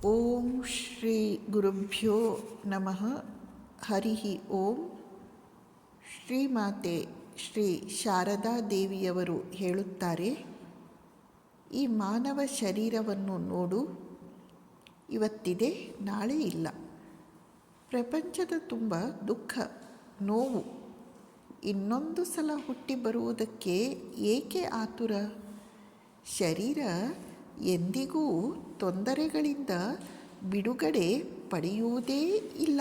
ಓಂ ಶ್ರೀ ಗುರುಭ್ಯೋ ನಮಃ. ಹರಿ ಓಂ. ಶ್ರೀಮಾತೆ ಶ್ರೀ ಶಾರದಾ ದೇವಿಯವರು ಹೇಳುತ್ತಾರೆ, ಈ ಮಾನವ ಶರೀರವನ್ನು ನೋಡು, ಇವತ್ತಿದೆ ನಾಳೆ ಇಲ್ಲ. ಪ್ರಪಂಚದ ತುಂಬ ದುಃಖ, ನೋವು. ಇನ್ನೊಂದು ಸಲ ಹುಟ್ಟಿ ಬರುವುದಕ್ಕೆ ಏಕೆ ಆತುರ? ಶರೀರ ಎಂದಿಗೂ ತೊಂದರೆಗಳಿಂದ ಬಿಡುಗಡೆ ಪಡೆಯುವುದೇ ಇಲ್ಲ.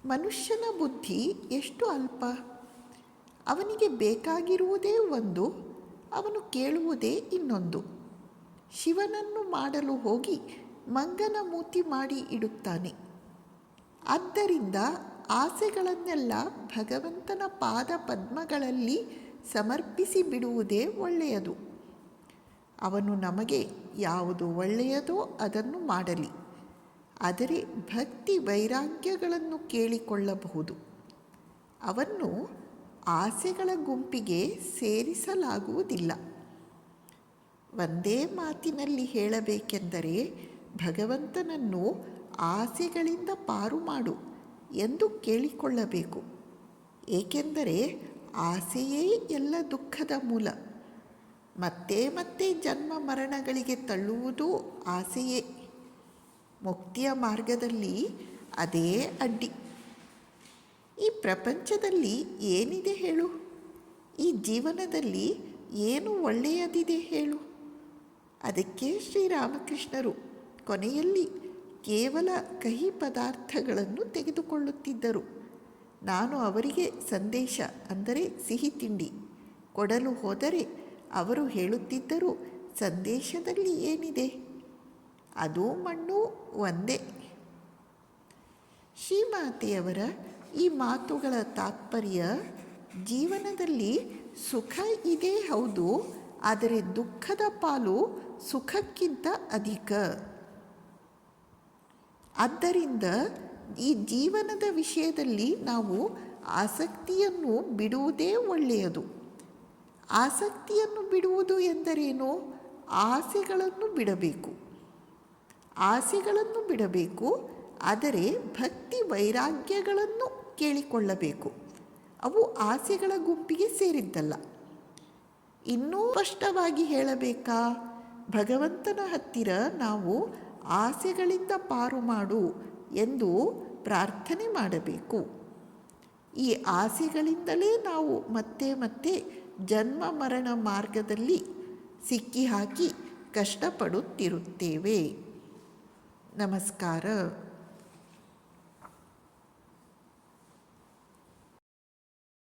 ಮನುಷ್ಯನ ಬುದ್ಧಿ ಎಷ್ಟು ಅಲ್ಪ. ಅವನಿಗೆ ಬೇಕಾಗಿರುವುದೇ ಒಂದು, ಅವನು ಕೇಳುವುದೇ ಇನ್ನೊಂದು. ಶಿವನನ್ನು ಮಾಡಲು ಹೋಗಿ ಮಂಗನ ಮೂತಿ ಮಾಡಿ ಇಡುತ್ತಾನೆ. ಆದ್ದರಿಂದ ಆಸೆಗಳನ್ನೆಲ್ಲ ಭಗವಂತನ ಪಾದ ಪದ್ಮಗಳಲ್ಲಿ ಸಮರ್ಪಿಸಿ ಬಿಡುವುದೇ ಒಳ್ಳೆಯದು. ಅವನು ನಮಗೆ ಯಾವುದು ಒಳ್ಳೆಯದೋ ಅದನ್ನು ಮಾಡಲಿ. ಆದರೆ ಭಕ್ತಿ ವೈರಾಗ್ಯಗಳನ್ನು ಕೇಳಿಕೊಳ್ಳಬಹುದು. ಅವನ್ನು ಆಸೆಗಳ ಗುಂಪಿಗೆ ಸೇರಿಸಲಾಗುವುದಿಲ್ಲ. ಒಂದೇ ಮಾತಿನಲ್ಲಿ ಹೇಳಬೇಕೆಂದರೆ, ಭಗವಂತನನ್ನು ಆಸೆಗಳಿಂದ ಪಾರು ಮಾಡು ಎಂದು ಕೇಳಿಕೊಳ್ಳಬೇಕು. ಏಕೆಂದರೆ ಆಸೆಯೇ ಎಲ್ಲ ದುಃಖದ ಮೂಲ. ಮತ್ತೆ ಮತ್ತೆ ಜನ್ಮ ಮರಣಗಳಿಗೆ ತಳ್ಳುವುದೂ ಆಸೆಯೇ. ಮುಕ್ತಿಯ ಮಾರ್ಗದಲ್ಲಿ ಅದೇ ಅಡ್ಡಿ. ಈ ಪ್ರಪಂಚದಲ್ಲಿ ಏನಿದೆ ಹೇಳು? ಈ ಜೀವನದಲ್ಲಿ ಏನು ಒಳ್ಳೆಯದಿದೆ ಹೇಳು? ಅದಕ್ಕೆ ಶ್ರೀರಾಮಕೃಷ್ಣರು ಕೊನೆಯಲ್ಲಿ ಕೇವಲ ಕಹಿ ಪದಾರ್ಥಗಳನ್ನು ತೆಗೆದುಕೊಳ್ಳುತ್ತಿದ್ದರು. ನಾನು ಅವರಿಗೆ ಸಂದೇಶ ಅಂದರೆ ಸಿಹಿ ತಿಂಡಿ ಕೊಡಲು ಹೋದರೆ ಅವರು ಹೇಳುತ್ತಿದ್ದರು, ಸಂದೇಶದಲ್ಲಿ ಏನಿದೆ? ಅದು ಮಣ್ಣು ಒಂದೇ. ಶ್ರೀಮಾತೆಯವರ ಈ ಮಾತುಗಳ ತಾತ್ಪರ್ಯ, ಜೀವನದಲ್ಲಿ ಸುಖ ಇದೆ ಹೌದು, ಆದರೆ ದುಃಖದ ಪಾಲು ಸುಖಕ್ಕಿಂತ ಅಧಿಕ. ಆದ್ದರಿಂದ ಈ ಜೀವನದ ವಿಷಯದಲ್ಲಿ ನಾವು ಆಸಕ್ತಿಯನ್ನು ಬಿಡುವುದೇ ಒಳ್ಳೆಯದು. ಆಸಕ್ತಿಯನ್ನು ಬಿಡುವುದು ಎಂದರೇನು? ಆಸೆಗಳನ್ನು ಬಿಡಬೇಕು. ಆಸೆಗಳನ್ನು ಬಿಡಬೇಕು, ಆದರೆ ಭಕ್ತಿ ವೈರಾಗ್ಯಗಳನ್ನು ಕೇಳಿಕೊಳ್ಳಬೇಕು. ಅವು ಆಸೆಗಳ ಗುಂಪಿಗೆ ಸೇರಿದ್ದಲ್ಲ. ಇನ್ನೂ ಸ್ಪಷ್ಟವಾಗಿ ಹೇಳಬೇಕಾ? ಭಗವಂತನ ಹತ್ತಿರ ನಾವು ಆಸೆಗಳಿಂದ ಪಾರು ಮಾಡು ಎಂದು ಪ್ರಾರ್ಥನೆ ಮಾಡಬೇಕು. ಈ ಆಸೆಗಳಿಂದಲೇ ನಾವು ಮತ್ತೆ ಮತ್ತೆ ಜನ್ಮ ಮರಣ ಮಾರ್ಗದಲ್ಲಿ ಸಿಕ್ಕಿಹಾಕಿ ಕಷ್ಟಪಡುತ್ತಿರುತ್ತೇವೆ. ನಮಸ್ಕಾರ.